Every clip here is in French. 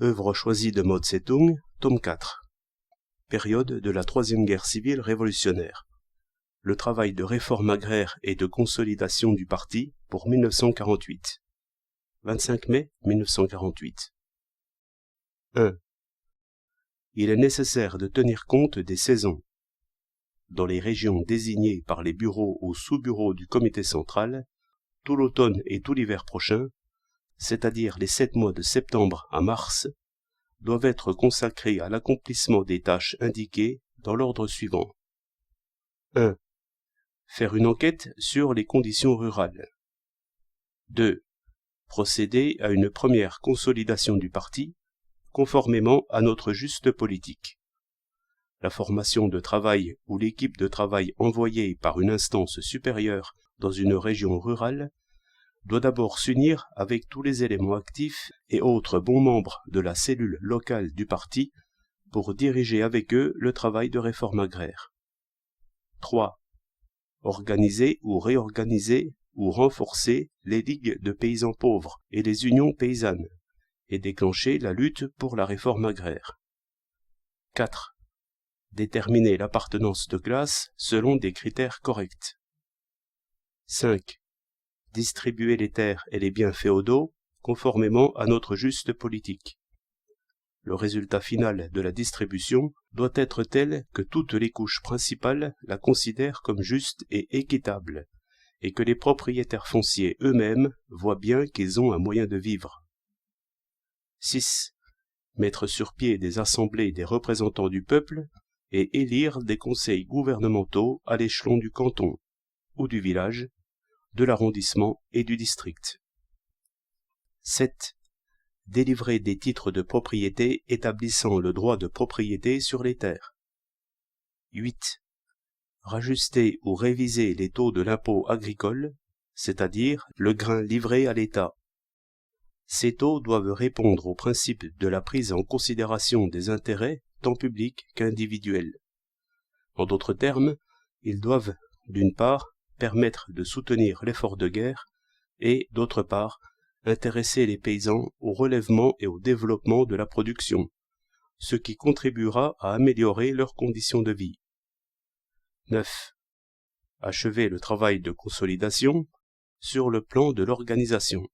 Œuvre choisie de Mao Tse-tung, tome 4. Période de la Troisième Guerre civile révolutionnaire. Le travail de réforme agraire et de consolidation du parti pour 1948. 25 mai 1948. 1. Il est nécessaire de tenir compte des saisons. Dans les régions désignées par les bureaux ou sous-bureaux du comité central, tout l'automne et tout l'hiver prochain, c'est-à-dire les 7 mois de septembre à mars, doivent être consacrés à l'accomplissement des tâches indiquées dans l'ordre suivant. 1. Faire une enquête sur les conditions rurales. 2. Procéder à une première consolidation du parti, conformément à notre juste politique. La formation de travail ou l'équipe de travail envoyée par une instance supérieure dans une région rurale doit d'abord s'unir avec tous les éléments actifs et autres bons membres de la cellule locale du parti pour diriger avec eux le travail de réforme agraire. 3. Organiser ou réorganiser ou renforcer les ligues de paysans pauvres et les unions paysannes et déclencher la lutte pour la réforme agraire. 4. Déterminer l'appartenance de classe selon des critères corrects. 5. Distribuer les terres et les biens féodaux conformément à notre juste politique. Le résultat final de la distribution doit être tel que toutes les couches principales la considèrent comme juste et équitable, et que les propriétaires fonciers eux-mêmes voient bien qu'ils ont un moyen de vivre. 6. Mettre sur pied des assemblées des représentants du peuple et élire des conseils gouvernementaux à l'échelon du canton ou du village, de l'arrondissement et du district. 7. Délivrer des titres de propriété établissant le droit de propriété sur les terres. 8. Rajuster ou réviser les taux de l'impôt agricole, c'est-à-dire le grain livré à l'État. Ces taux doivent répondre au principe de la prise en considération des intérêts tant publics qu'individuels. En d'autres termes, ils doivent, d'une part, permettre de soutenir l'effort de guerre et, d'autre part, intéresser les paysans au relèvement et au développement de la production, ce qui contribuera à améliorer leurs conditions de vie. 9. Achever le travail de consolidation sur le plan de l'organisation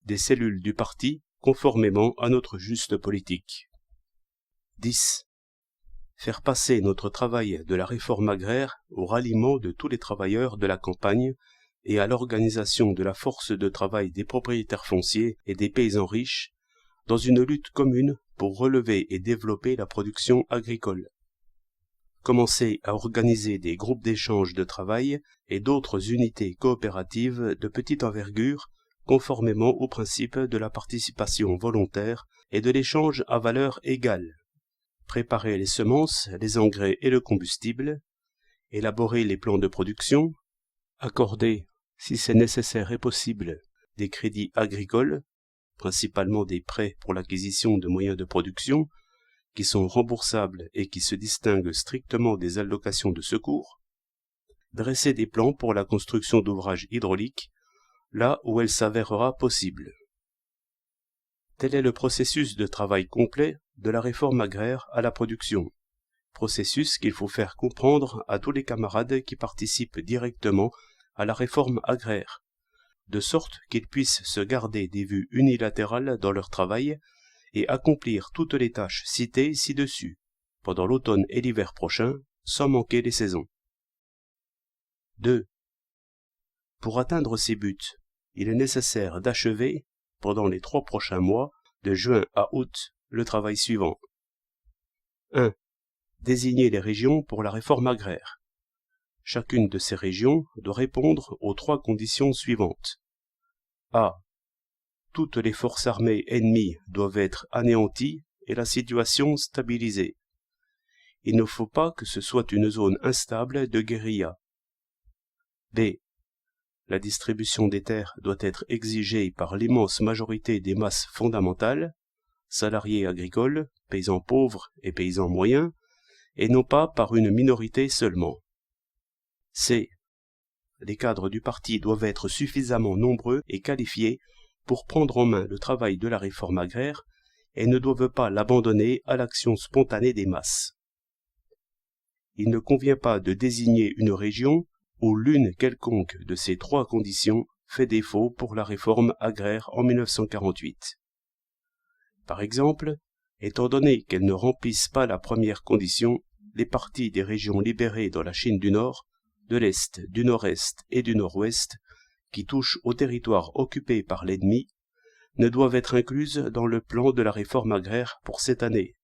des cellules du parti conformément à notre juste politique. 10. Faire passer notre travail de la réforme agraire au ralliement de tous les travailleurs de la campagne et à l'organisation de la force de travail des propriétaires fonciers et des paysans riches dans une lutte commune pour relever et développer la production agricole. Commencer à organiser des groupes d'échange de travail et d'autres unités coopératives de petite envergure conformément au principe de la participation volontaire et de l'échange à valeur égale. Préparer les semences, les engrais et le combustible, élaborer les plans de production, accorder, si c'est nécessaire et possible, des crédits agricoles, principalement des prêts pour l'acquisition de moyens de production, qui sont remboursables et qui se distinguent strictement des allocations de secours, dresser des plans pour la construction d'ouvrages hydrauliques, là où elle s'avérera possible. Tel est le processus de travail complet de la réforme agraire à la production, processus qu'il faut faire comprendre à tous les camarades qui participent directement à la réforme agraire, de sorte qu'ils puissent se garder des vues unilatérales dans leur travail et accomplir toutes les tâches citées ci-dessus, pendant l'automne et l'hiver prochain, sans manquer les saisons. 2. Pour atteindre ces buts, il est nécessaire d'achever, pendant les 3 prochains mois, de juin à août, le travail suivant. 1. Désigner les régions pour la réforme agraire. Chacune de ces régions doit répondre aux 3 conditions suivantes. A. Toutes les forces armées ennemies doivent être anéanties et la situation stabilisée. Il ne faut pas que ce soit une zone instable de guérilla. B. La distribution des terres doit être exigée par l'immense majorité des masses fondamentales, salariés agricoles, paysans pauvres et paysans moyens, et non pas par une minorité seulement. C. Les cadres du parti doivent être suffisamment nombreux et qualifiés pour prendre en main le travail de la réforme agraire et ne doivent pas l'abandonner à l'action spontanée des masses. Il ne convient pas de désigner une région où l'une quelconque de ces trois conditions fait défaut pour la réforme agraire en 1948. Par exemple, étant donné qu'elles ne remplissent pas la première condition, les parties des régions libérées dans la Chine du Nord, de l'Est, du Nord-Est et du Nord-Ouest, qui touchent aux territoires occupés par l'ennemi, ne doivent être incluses dans le plan de la réforme agraire pour cette année,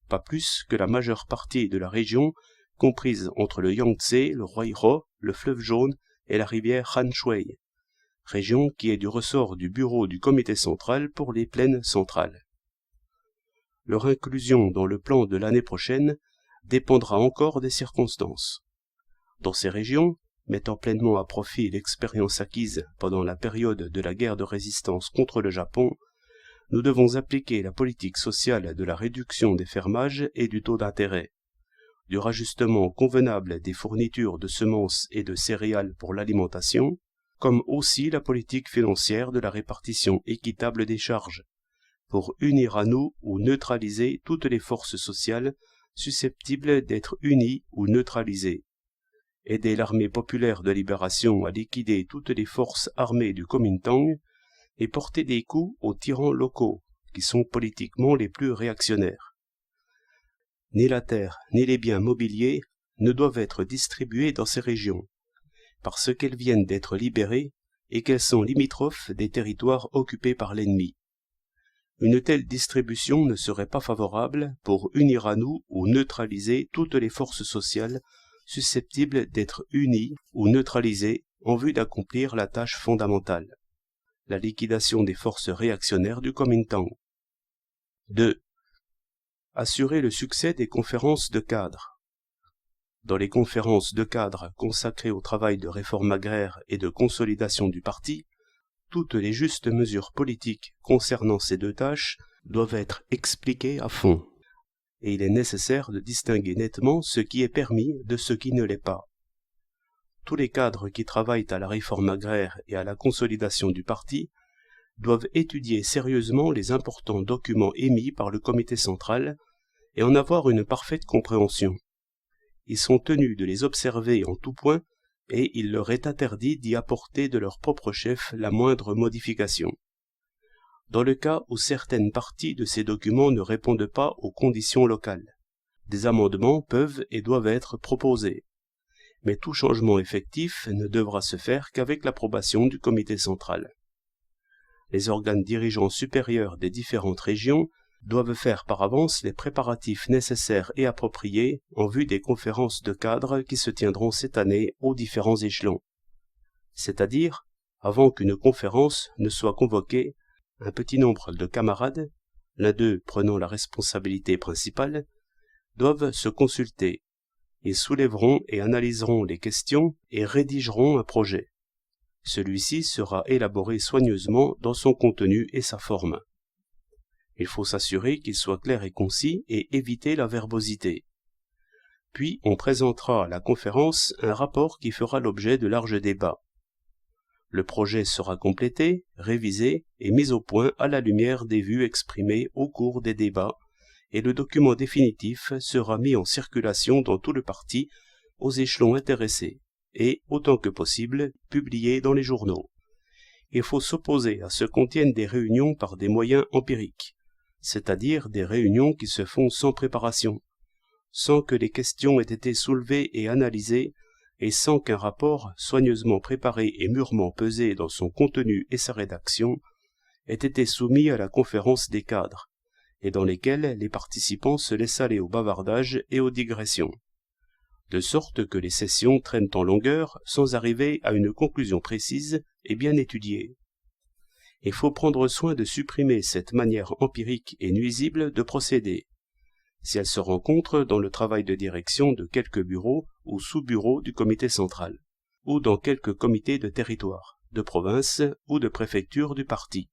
pas plus que la majeure partie de la région comprise entre le Yangtze, le Huairou, le fleuve Jaune et la rivière Han Shui, région qui est du ressort du bureau du comité central pour les plaines centrales. Leur inclusion dans le plan de l'année prochaine dépendra encore des circonstances. Dans ces régions, mettant pleinement à profit l'expérience acquise pendant la période de la guerre de résistance contre le Japon, nous devons appliquer la politique sociale de la réduction des fermages et du taux d'intérêt, du rajustement convenable des fournitures de semences et de céréales pour l'alimentation, comme aussi la politique financière de la répartition équitable des charges, pour unir à nous ou neutraliser toutes les forces sociales susceptibles d'être unies ou neutralisées, aider l'armée populaire de libération à liquider toutes les forces armées du Kuomintang et porter des coups aux tyrans locaux, qui sont politiquement les plus réactionnaires. Ni la terre ni les biens mobiliers ne doivent être distribués dans ces régions, parce qu'elles viennent d'être libérées et qu'elles sont limitrophes des territoires occupés par l'ennemi. Une telle distribution ne serait pas favorable pour unir à nous ou neutraliser toutes les forces sociales susceptibles d'être unies ou neutralisées en vue d'accomplir la tâche fondamentale, la liquidation des forces réactionnaires du Kuomintang. 2. Assurer le succès des conférences de cadres. Dans les conférences de cadres consacrées au travail de réforme agraire et de consolidation du parti, toutes les justes mesures politiques concernant ces deux tâches doivent être expliquées à fond, et il est nécessaire de distinguer nettement ce qui est permis de ce qui ne l'est pas. Tous les cadres qui travaillent à la réforme agraire et à la consolidation du parti doivent étudier sérieusement les importants documents émis par le comité central et en avoir une parfaite compréhension. Ils sont tenus de les observer en tout point et il leur est interdit d'y apporter de leur propre chef la moindre modification. Dans le cas où certaines parties de ces documents ne répondent pas aux conditions locales, des amendements peuvent et doivent être proposés, mais tout changement effectif ne devra se faire qu'avec l'approbation du comité central. Les organes dirigeants supérieurs des différentes régions doivent faire par avance les préparatifs nécessaires et appropriés en vue des conférences de cadres qui se tiendront cette année aux différents échelons. C'est-à-dire, avant qu'une conférence ne soit convoquée, un petit nombre de camarades, l'un d'eux prenant la responsabilité principale, doivent se consulter. Ils soulèveront et analyseront les questions et rédigeront un projet. Celui-ci sera élaboré soigneusement dans son contenu et sa forme. Il faut s'assurer qu'il soit clair et concis et éviter la verbosité. Puis on présentera à la conférence un rapport qui fera l'objet de larges débats. Le projet sera complété, révisé et mis au point à la lumière des vues exprimées au cours des débats, et le document définitif sera mis en circulation dans tout le parti aux échelons intéressés et, autant que possible, publié dans les journaux. Il faut s'opposer à ce qu'on tienne des réunions par des moyens empiriques, c'est-à-dire des réunions qui se font sans préparation, sans que les questions aient été soulevées et analysées, et sans qu'un rapport, soigneusement préparé et mûrement pesé dans son contenu et sa rédaction, ait été soumis à la conférence des cadres, et dans lesquels les participants se laissent aller au bavardage et aux digressions, de sorte que les sessions traînent en longueur sans arriver à une conclusion précise et bien étudiée. Il faut prendre soin de supprimer cette manière empirique et nuisible de procéder, si elle se rencontre dans le travail de direction de quelques bureaux ou sous-bureaux du comité central, ou dans quelques comités de territoire, de province ou de préfecture du parti.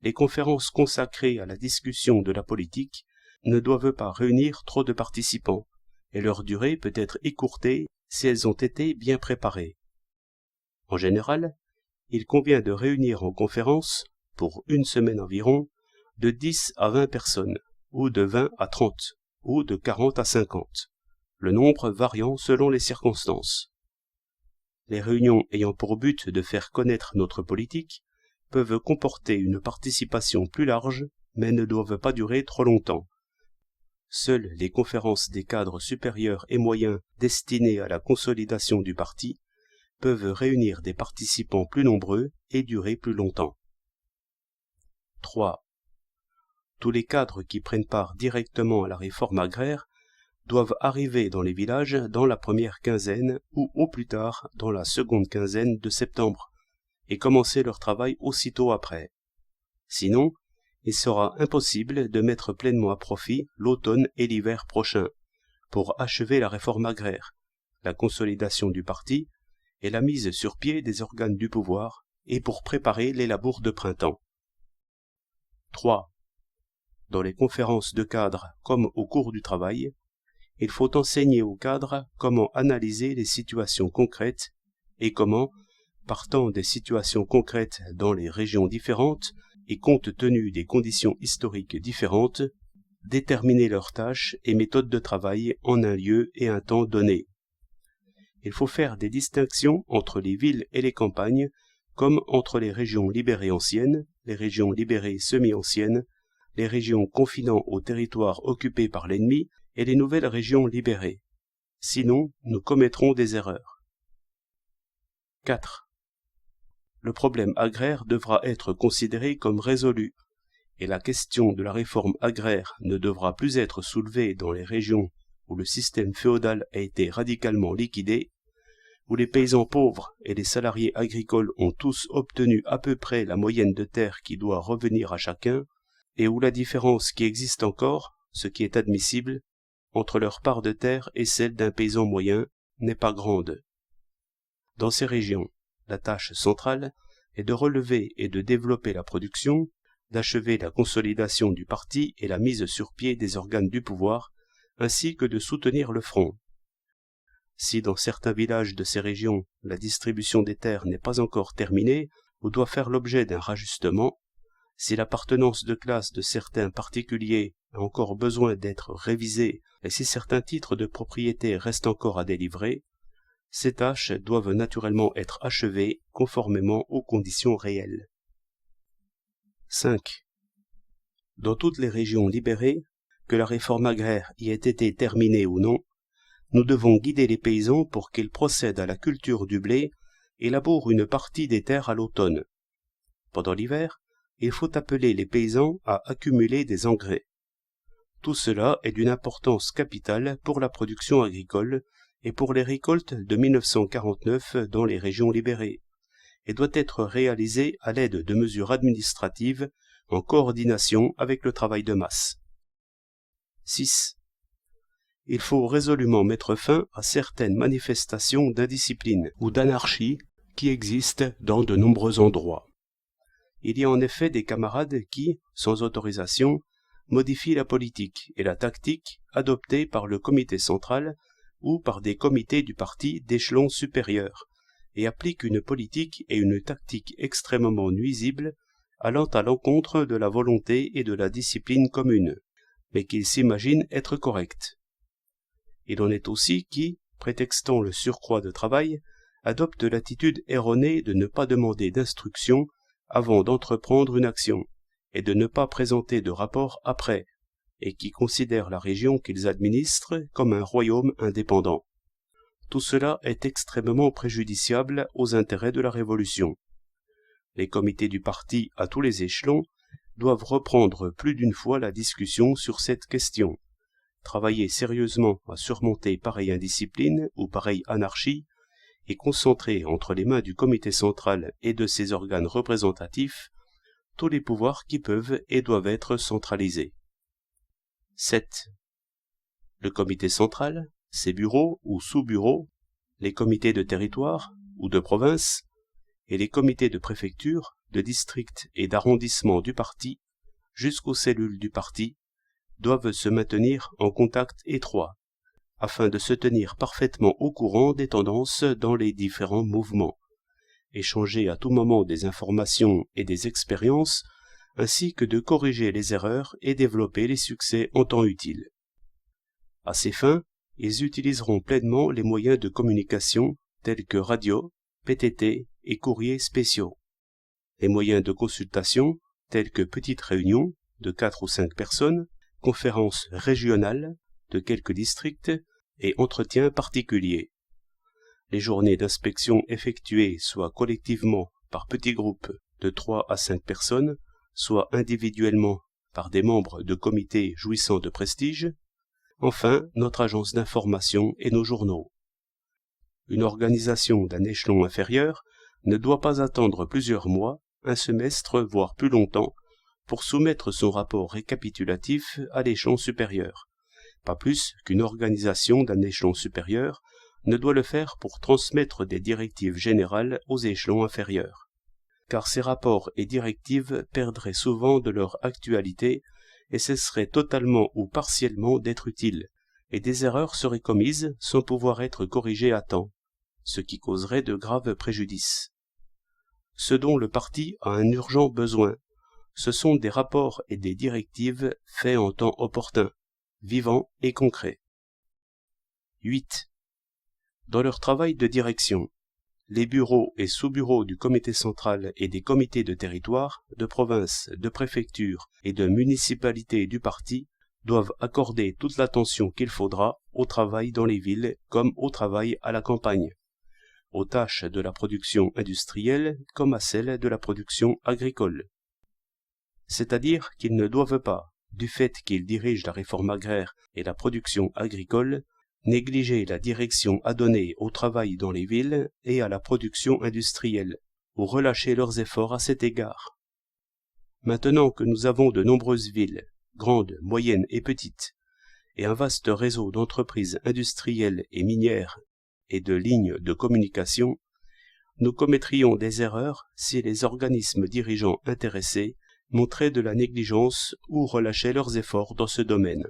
Les conférences consacrées à la discussion de la politique ne doivent pas réunir trop de participants, et leur durée peut être écourtée si elles ont été bien préparées. En général, il convient de réunir en conférence, pour une semaine environ, de 10 à 20 personnes, ou de 20 à 30, ou de 40 à 50, le nombre variant selon les circonstances. Les réunions ayant pour but de faire connaître notre politique peuvent comporter une participation plus large, mais ne doivent pas durer trop longtemps. Seules les conférences des cadres supérieurs et moyens destinées à la consolidation du parti peuvent réunir des participants plus nombreux et durer plus longtemps. 3. Tous les cadres qui prennent part directement à la réforme agraire doivent arriver dans les villages dans la première quinzaine ou au plus tard dans la seconde quinzaine de septembre et commencer leur travail aussitôt après. Sinon, il sera impossible de mettre pleinement à profit l'automne et l'hiver prochains pour achever la réforme agraire, la consolidation du parti et la mise sur pied des organes du pouvoir et pour préparer les labours de printemps. 3. Dans les conférences de cadres comme au cours du travail, il faut enseigner aux cadres comment analyser les situations concrètes et comment, partant des situations concrètes dans les régions différentes et compte tenu des conditions historiques différentes, déterminer leurs tâches et méthodes de travail en un lieu et un temps donné. Il faut faire des distinctions entre les villes et les campagnes, comme entre les régions libérées anciennes, les régions libérées semi-anciennes, les régions confinant aux territoires occupés par l'ennemi et les nouvelles régions libérées. Sinon, nous commettrons des erreurs. 4. Le problème agraire devra être considéré comme résolu, et la question de la réforme agraire ne devra plus être soulevée dans les régions où le système féodal a été radicalement liquidé, où les paysans pauvres et les salariés agricoles ont tous obtenu à peu près la moyenne de terre qui doit revenir à chacun, et où la différence qui existe encore, ce qui est admissible, entre leur part de terre et celle d'un paysan moyen n'est pas grande. Dans ces régions, la tâche centrale est de relever et de développer la production, d'achever la consolidation du parti et la mise sur pied des organes du pouvoir, ainsi que de soutenir le front. Si dans certains villages de ces régions la distribution des terres n'est pas encore terminée ou doit faire l'objet d'un rajustement, si l'appartenance de classe de certains particuliers a encore besoin d'être révisée et si certains titres de propriété restent encore à délivrer, ces tâches doivent naturellement être achevées conformément aux conditions réelles. 5. Dans toutes les régions libérées, que la réforme agraire y ait été terminée ou non, nous devons guider les paysans pour qu'ils procèdent à la culture du blé et labourent une partie des terres à l'automne. Pendant l'hiver, il faut appeler les paysans à accumuler des engrais. Tout cela est d'une importance capitale pour la production agricole et pour les récoltes de 1949 dans les régions libérées, et doit être réalisé à l'aide de mesures administratives en coordination avec le travail de masse. 6. Il faut résolument mettre fin à certaines manifestations d'indiscipline ou d'anarchie qui existent dans de nombreux endroits. Il y a en effet des camarades qui, sans autorisation, modifient la politique et la tactique adoptées par le comité central ou par des comités du parti d'échelon supérieur, et appliquent une politique et une tactique extrêmement nuisibles, allant à l'encontre de la volonté et de la discipline commune, mais qu'ils s'imaginent être correctes. Il en est aussi qui, prétextant le surcroît de travail, adoptent l'attitude erronée de ne pas demander d'instruction avant d'entreprendre une action, et de ne pas présenter de rapport après, et qui considèrent la région qu'ils administrent comme un royaume indépendant. Tout cela est extrêmement préjudiciable aux intérêts de la Révolution. Les comités du parti à tous les échelons doivent reprendre plus d'une fois la discussion sur cette question, travailler sérieusement à surmonter pareille indiscipline ou pareille anarchie, et concentrer entre les mains du comité central et de ses organes représentatifs tous les pouvoirs qui peuvent et doivent être centralisés. 7. Le comité central, ses bureaux ou sous-bureaux, les comités de territoire ou de province, et les comités de préfecture, de district et d'arrondissement du parti, jusqu'aux cellules du parti, doivent se maintenir en contact étroit, afin de se tenir parfaitement au courant des tendances dans les différents mouvements, échanger à tout moment des informations et des expériences, ainsi que de corriger les erreurs et développer les succès en temps utile. À ces fins, ils utiliseront pleinement les moyens de communication tels que radio, PTT et courriers spéciaux. Les moyens de consultation tels que petites réunions de 4 ou 5 personnes, conférences régionales de quelques districts et entretiens particuliers. Les journées d'inspection effectuées soit collectivement par petits groupes de 3 à 5 personnes, soit individuellement par des membres de comités jouissant de prestige. Enfin, notre agence d'information et nos journaux. Une organisation d'un échelon inférieur ne doit pas attendre plusieurs mois, un semestre, voire plus longtemps, pour soumettre son rapport récapitulatif à l'échelon supérieur. Pas plus qu'une organisation d'un échelon supérieur ne doit le faire pour transmettre des directives générales aux échelons inférieurs. Car ces rapports et directives perdraient souvent de leur actualité et cesseraient totalement ou partiellement d'être utiles, et des erreurs seraient commises sans pouvoir être corrigées à temps, ce qui causerait de graves préjudices. Ce dont le parti a un urgent besoin, ce sont des rapports et des directives faits en temps opportun, vivants et concrets. 8. Dans leur travail de direction, les bureaux et sous-bureaux du comité central et des comités de territoire, de province, de préfecture et de municipalité du parti doivent accorder toute l'attention qu'il faudra au travail dans les villes comme au travail à la campagne, aux tâches de la production industrielle comme à celles de la production agricole. C'est-à-dire qu'ils ne doivent pas, du fait qu'ils dirigent la réforme agraire et la production agricole, négliger la direction à donner au travail dans les villes et à la production industrielle, ou relâcher leurs efforts à cet égard. Maintenant que nous avons de nombreuses villes, grandes, moyennes et petites, et un vaste réseau d'entreprises industrielles et minières et de lignes de communication, nous commettrions des erreurs si les organismes dirigeants intéressés montraient de la négligence ou relâchaient leurs efforts dans ce domaine.